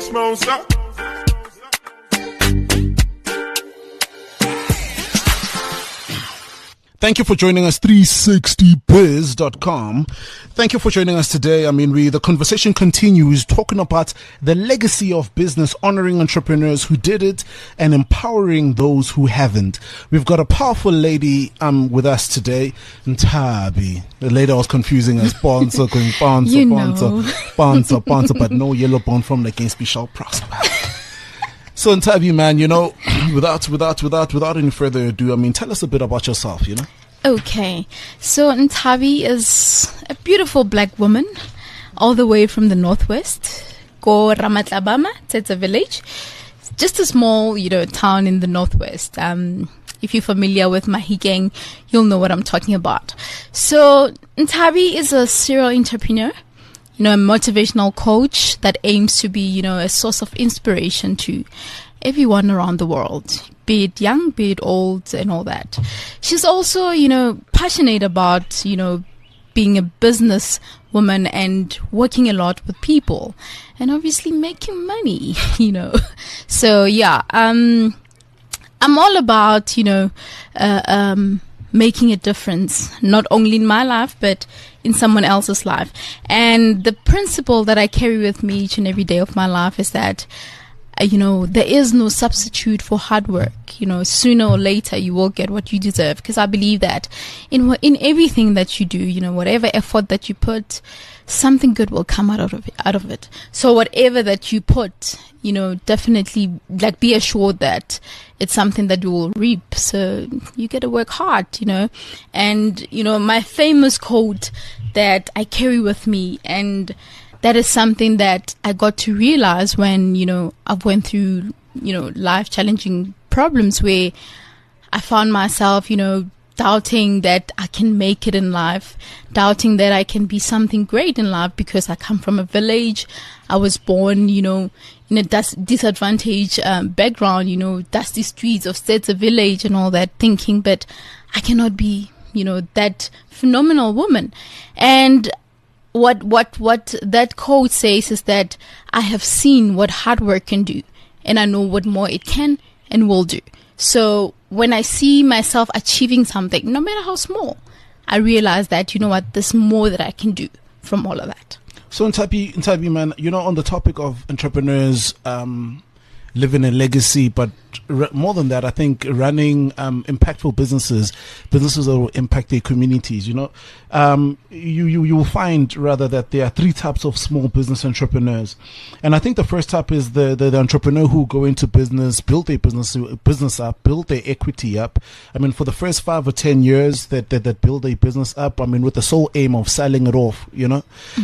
smoke up. Thank you for joining us, 360biz.com. Thank you for joining us today. I mean, the conversation continues talking about the legacy of business, honoring entrepreneurs who did it and empowering those who haven't. We've got a powerful lady with us today, Nthabi. The lady was confusing us, Pontso, going Pontso, but no yellow bond from the Gainsby shall prosper. So Nthabi, man, without any further ado, I mean, tell us a bit about yourself, Okay, so Nthabi is a beautiful black woman, all the way from the northwest. Go Ramatlabama, it's a village, just a small, town in the northwest. If you're familiar with Mahikeng, you'll know what I'm talking about. So Nthabi is a serial entrepreneur. A motivational coach that aims to be, a source of inspiration to everyone around the world, be it young, be it old, and all that. She's also, passionate about, being a business woman and working a lot with people and obviously making money, So, yeah, I'm all about, making a difference, not only in my life, but in someone else's life. And the principle that I carry with me each and every day of my life is that, there is no substitute for hard work. Sooner or later you will get what you deserve. Because I believe that in everything that you do, whatever effort that you put, something good will come out of it. So whatever that you put, definitely be assured that it's something that you will reap. So you got to work hard, and, my famous quote that I carry with me, and that is something that I got to realize when, I've went through, life challenging problems where I found myself, doubting that I can make it in life, doubting that I can be something great in life because I come from a village. I was born, in a disadvantaged background, dusty streets of Setsa village and all that, thinking, but I cannot be, that phenomenal woman. And what that quote says is that I have seen what hard work can do, and I know what more it can and will do. So when I see myself achieving something, no matter how small, I realize that, there's more that I can do from all of that. So Nthabi, man, on the topic of entrepreneurs, living a legacy, but more than that, I think running impactful businesses that will impact their communities. You will find rather that there are three types of small business entrepreneurs, and I think the first type is the entrepreneur who go into business, build their business up, build their equity up. I mean, for the first 5 or 10 years that build their business up, I mean, with the sole aim of selling it off.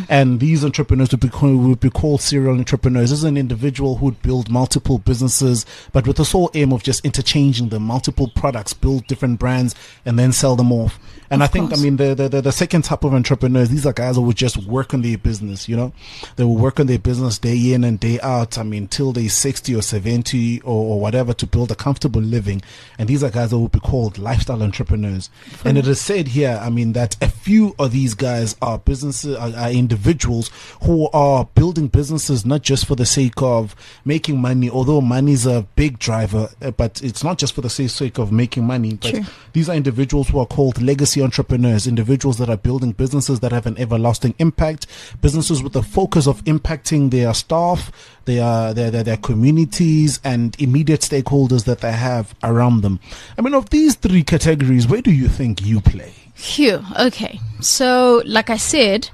And these entrepreneurs would be called serial entrepreneurs. This is an individual who would build multiple businesses, but with the sole aim of just interchanging them, multiple products, build different brands, and then sell them off. And I think, the second type of entrepreneurs, these are guys who would just work on their business, They will work on their business day in and day out, till they're 60 or 70 or whatever, to build a comfortable living. And these are guys that would be called lifestyle entrepreneurs. And it is said here, that a few of these guys are are individuals who are building businesses not just for the sake of making money, although money is a big driver, but it's not just for the sake of making money. But True. These are individuals who are called legacy entrepreneurs, individuals that are building businesses that have an everlasting impact, businesses with the focus of impacting their staff, their communities, and immediate stakeholders that they have around them. Of these three categories, where do you think you play? Phew. Okay. So, like I said,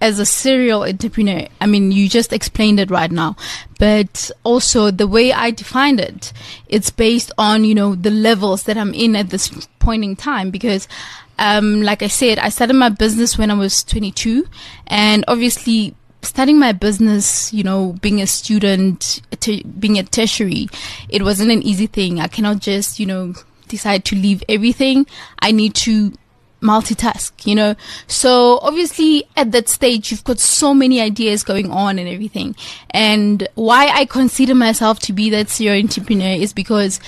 as a serial entrepreneur, you just explained it right now, but also the way I defined it, it's based on, the levels that I'm in at this point in time, because, like I said, I started my business when I was 22, and obviously starting my business, being a student, being a tertiary, it wasn't an easy thing. I cannot just, decide to leave everything. I need to multitask, So obviously at that stage, you've got so many ideas going on and everything. And why I consider myself to be that serial entrepreneur is because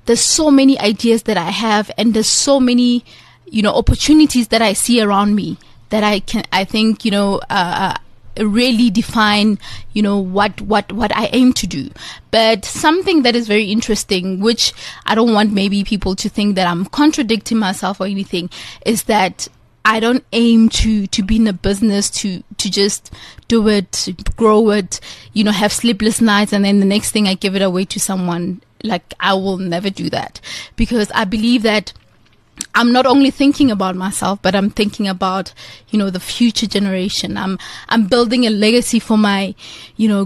there's so many ideas that I have, and there's so many, opportunities that I see around me that I think, really define, what I aim to do. But something that is very interesting, which I don't want maybe people to think that I'm contradicting myself or anything, is that I don't aim to be in a business to just do it, grow it, have sleepless nights, and then the next thing I give it away to someone. Like, I will never do that, because I believe that I'm not only thinking about myself, but I'm thinking about, the future generation. I'm building a legacy for my,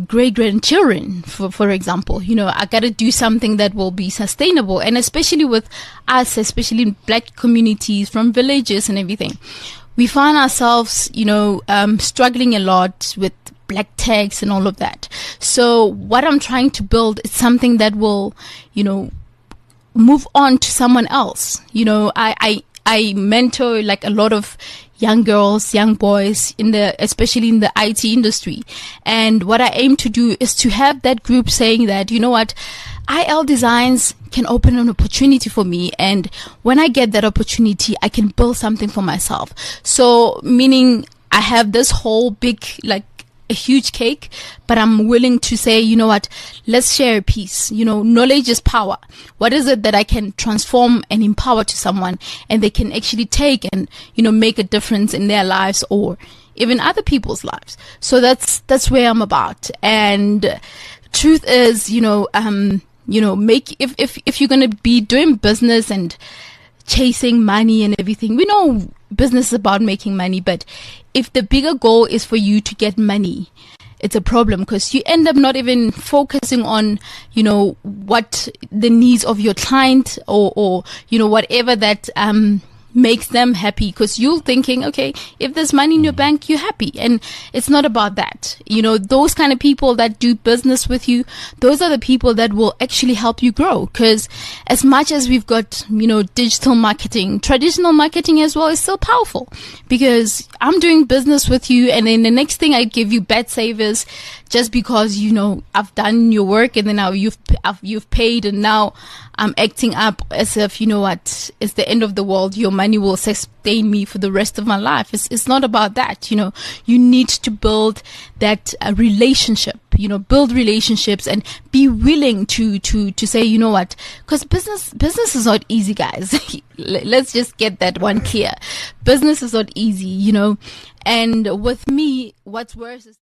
great grandchildren, for example. I got to do something that will be sustainable. And especially with us, especially in black communities from villages and everything, we find ourselves, struggling a lot with black tax and all of that. So what I'm trying to build is something that will, move on to someone else. I mentor like a lot of young girls, young boys especially in the IT industry. And what I aim to do is to have that group saying that, IL Designs can open an opportunity for me. And when I get that opportunity, I can build something for myself. So meaning I have this whole big, a huge cake, but I'm willing to say, let's share a piece. Knowledge is power. What is it that I can transform and empower to someone, and they can actually take and, make a difference in their lives or even other people's lives? So that's where I'm about. And truth is, make, if you're going to be doing business and chasing money and everything, we know business is about making money, but if the bigger goal is for you to get money, it's a problem, because you end up not even focusing on, what the needs of your client or whatever that makes them happy, because you're thinking, okay, if there's money in your bank, you're happy. And it's not about that. Those kind of people that do business with you, those are the people that will actually help you grow. Because as much as we've got, digital marketing, traditional marketing as well is still powerful, because I'm doing business with you, and then the next thing I give you bad savers just because, I've done your work, and then now you've paid, and now I'm acting up as if, it's the end of the world. Your money will sustain me for the rest of my life. It's not about that. You need to build that relationship, build relationships, and be willing to say, because business is not easy, guys. Let's just get that one clear. Business is not easy, and with me, what's worse is